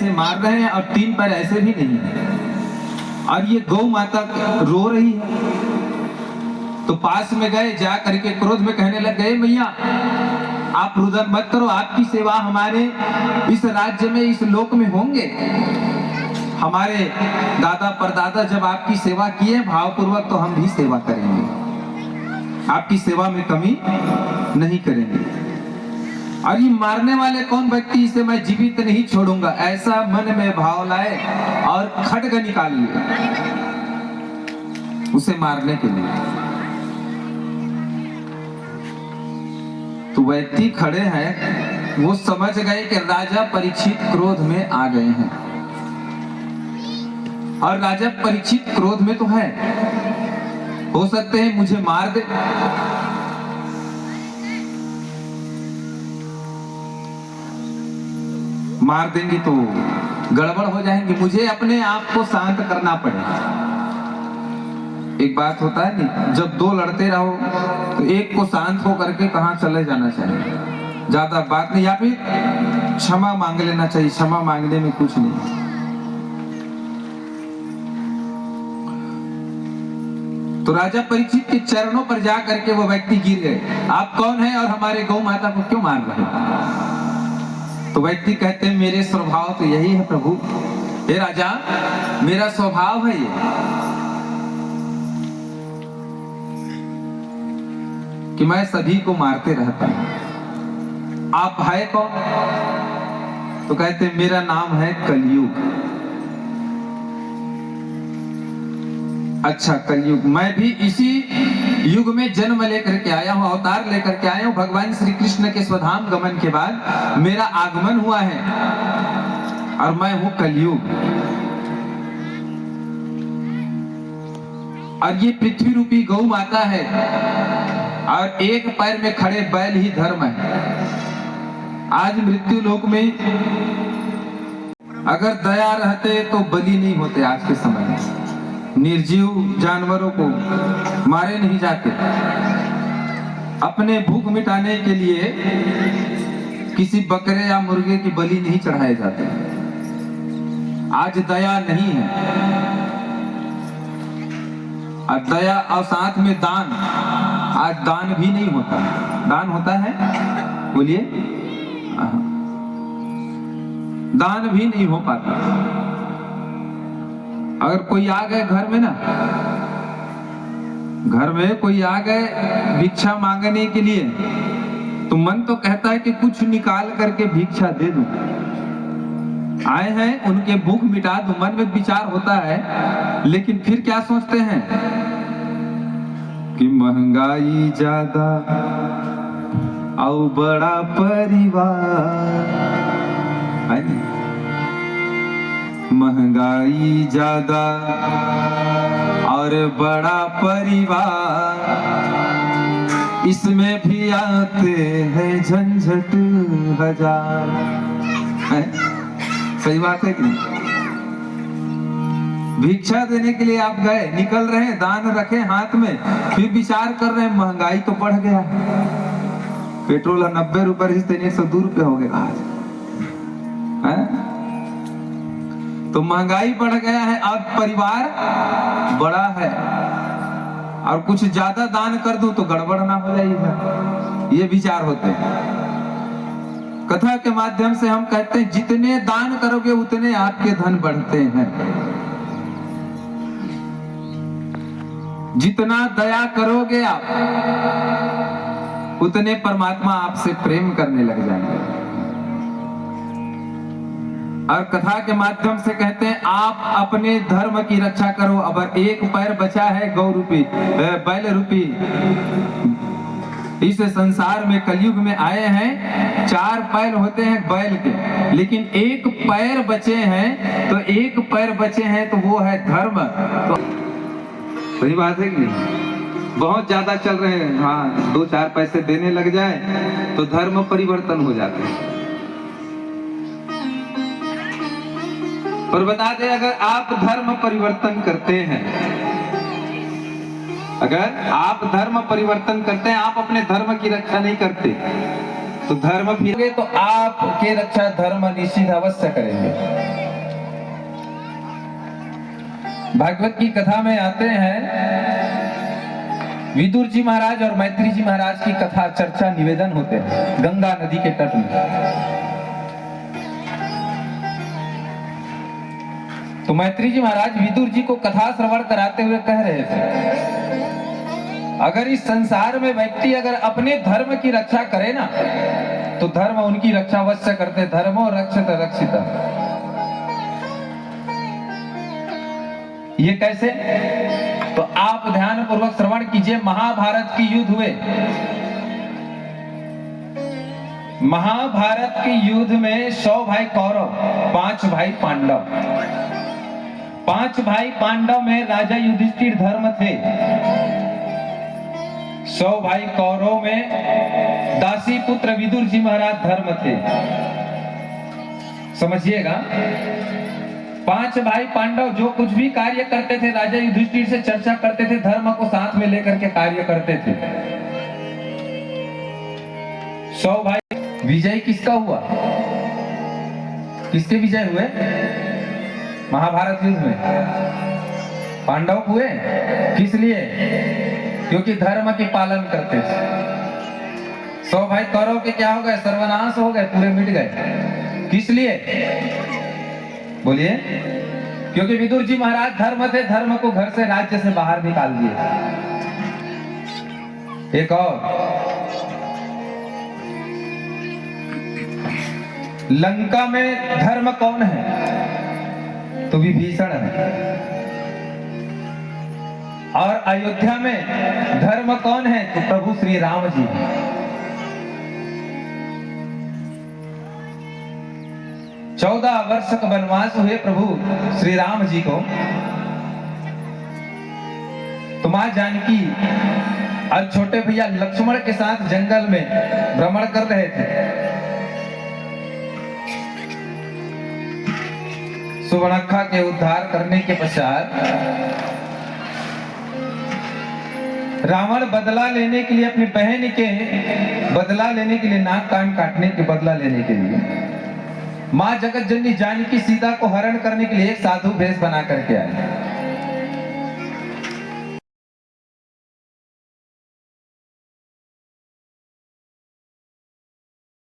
ऐसे मार रहे हैं और 3 पैर ऐसे भी नहीं है, और ये गौ माता रो रही है। तो पास में गए, जा करके क्रोध में कहने लग गए, मैया आप रुदन मत करो, आपकी सेवा हमारे इस राज्य में, इस लोक में होंगे। हमारे दादा परदादा जब आपकी सेवा किए भावपूर्वक, तो हम भी सेवा करेंगे, आपकी सेवा में कमी नहीं करेंगे। और ये मारने वाले कौन व्यक्ति, इसे मैं जीवित नहीं छोड़ूंगा, ऐसा मन में भाव लाए और खड्ग निकाल लिए उसे मारने के लिए। तो व्यक्ति खड़े हैं, वो समझ गए कि राजा परीक्षित क्रोध में आ गए हैं, और राजा परीक्षित क्रोध में तो है, हो सकते हैं मुझे मार दे। मार देंगे तो गड़बड़ हो जाएंगे, मुझे अपने आप को शांत करना पड़ेगा। एक बात होता है नहीं, जब 2 लड़ते रहो तो एक को शांत हो करके कहां चले जाना चाहिए, ज्यादा बात नहीं, या फिर क्षमा मांग लेना चाहिए, क्षमा मांगने में कुछ नहीं। तो राजा परीक्षित के चरणों पर जा करके वो व्यक्ति गिर गए, आप कौन हैं और हमारे गौ माता को क्यों मार रहे हैं? तो व्यक्ति कहते हैं, मेरे स्वभाव तो यही है प्रभु, हे राजा मेरा स्वभाव है ये कि मैं सभी को मारते रहता हूं। आप है कौन? तो कहते मेरा नाम है कलयुग। अच्छा कलयुग, मैं भी इसी युग में जन्म लेकर के आया हूं, अवतार लेकर के आया हूं। भगवान श्री कृष्ण के स्वधाम गमन के बाद मेरा आगमन हुआ है और मैं हूं कलयुग। और ये पृथ्वी रूपी गौ माता है और एक पैर में खड़े बैल ही धर्म है। आज मृत्यु लोक में अगर दया रहते तो बलि नहीं होते, आज के समय में निर्जीव जानवरों को मारे नहीं जाते, अपने भूख मिटाने के लिए किसी बकरे या मुर्गे की बलि नहीं चढ़ाए जाते। आज दया नहीं है, और दया और साथ में दान, आज दान भी नहीं होता। दान होता है, बोलिए, दान भी नहीं हो पाता। अगर कोई आ गए घर में ना, घर में कोई आ गए भिक्षा मांगने के लिए, तो मन तो कहता है कि कुछ निकाल करके भिक्षा दे दूं। आए हैं उनके भूख मिटा दूं, मन में विचार होता है, लेकिन फिर क्या सोचते हैं कि महंगाई ज्यादा और बड़ा परिवार है, महंगाई ज्यादा और बड़ा परिवार, इसमें भी आते हैं झंझट हजार। है? सही बात है कि नहीं? भिक्षा देने के लिए आप गए, निकल रहे हैं, दान रखे हाथ में, फिर विचार कर रहे हैं महंगाई तो बढ़ गया, पेट्रोल 90 रुपए से 102 रुपए हो गया आज है? तो महंगाई बढ़ गया है और परिवार बड़ा है, और कुछ ज्यादा दान कर दूं तो गड़बड़ ना हो जाएगी, ये विचार होते हैं। कथा के माध्यम से हम कहते हैं, जितने दान करोगे उतने आपके धन बढ़ते हैं, जितना दया करोगे आप उतने परमात्मा आपसे प्रेम करने लग जाएंगे। और कथा के माध्यम से कहते हैं, आप अपने धर्म की रक्षा करो। अब एक पैर बचा है गौ रूपी, बैल रूपी, इस संसार में कलयुग में आए हैं, 4 पैर होते हैं बैल के, लेकिन एक पैर बचे हैं, तो एक पैर बचे हैं तो वो है धर्म। तो सही बात है कि नहीं? बहुत ज्यादा चल रहे हैं, हाँ 2-4 पैसे देने लग जाए तो धर्म परिवर्तन हो जाते हैं। और बता दें, अगर आप धर्म परिवर्तन करते हैं, अगर आप धर्म परिवर्तन करते हैं, आप अपने धर्म की रक्षा नहीं करते, तो धर्म फिर तो आपके रक्षा धर्म निश्चित अवश्य करेंगे। भागवत की कथा में आते हैं, विदुर जी महाराज और मैत्री जी महाराज की कथा चर्चा निवेदन होते हैं गंगा नदी के तट में। तो मैत्री जी महाराज विदुर जी को कथा श्रवण कराते हुए कह रहे थे, अगर इस संसार में व्यक्ति अगर अपने धर्म की रक्षा करे ना, तो धर्म उनकी रक्षा अवश्य करते। धर्मो रक्षित रक्षिता। ये कैसे? तो आप ध्यान पूर्वक श्रवण कीजिए। महाभारत की युद्ध हुए, महाभारत के युद्ध में 100 भाई कौरव, 5 भाई पांडव। 5 भाई पांडव में राजा युधिष्ठिर धर्म थे। 100 भाई कौरव में दासी पुत्र विदुर जी महाराज धर्म थे। समझिएगा, 5 भाई पांडव जो कुछ भी कार्य करते थे राजा युधिष्ठिर से चर्चा करते थे, धर्म को साथ में लेकर के कार्य करते थे। 100 भाई, विजय किसका हुआ? किसके विजय हुए महाभारत युद्ध में? पांडव हुए। किस लिए? क्योंकि धर्म की पालन करते थे। 100 भाई कौरव के क्या हो गए? सर्वनाश हो गए, पूरे मिट गए। किस लिए? बोलिए। क्योंकि विदुर जी महाराज धर्म थे, धर्म को घर से राज्य से बाहर निकाल दिए। एक और, लंका में धर्म कौन है? तो विभीषण है। और अयोध्या में धर्म कौन है? तो प्रभु श्री राम जी हैं। चौदह वर्ष का वनवास हुए प्रभु श्री राम जी को। तो मां जानकी और छोटे भैया लक्ष्मण के साथ जंगल में भ्रमण कर रहे थे। सुवर्णखा के उद्धार करने के पश्चात रावण बदला लेने के लिए, अपनी बहन के बदला लेने के लिए, नाक कान काटने के बदला लेने के लिए मां जगत जननी जानकी सीता को हरण करने के लिए एक साधु भेष बना करके आए।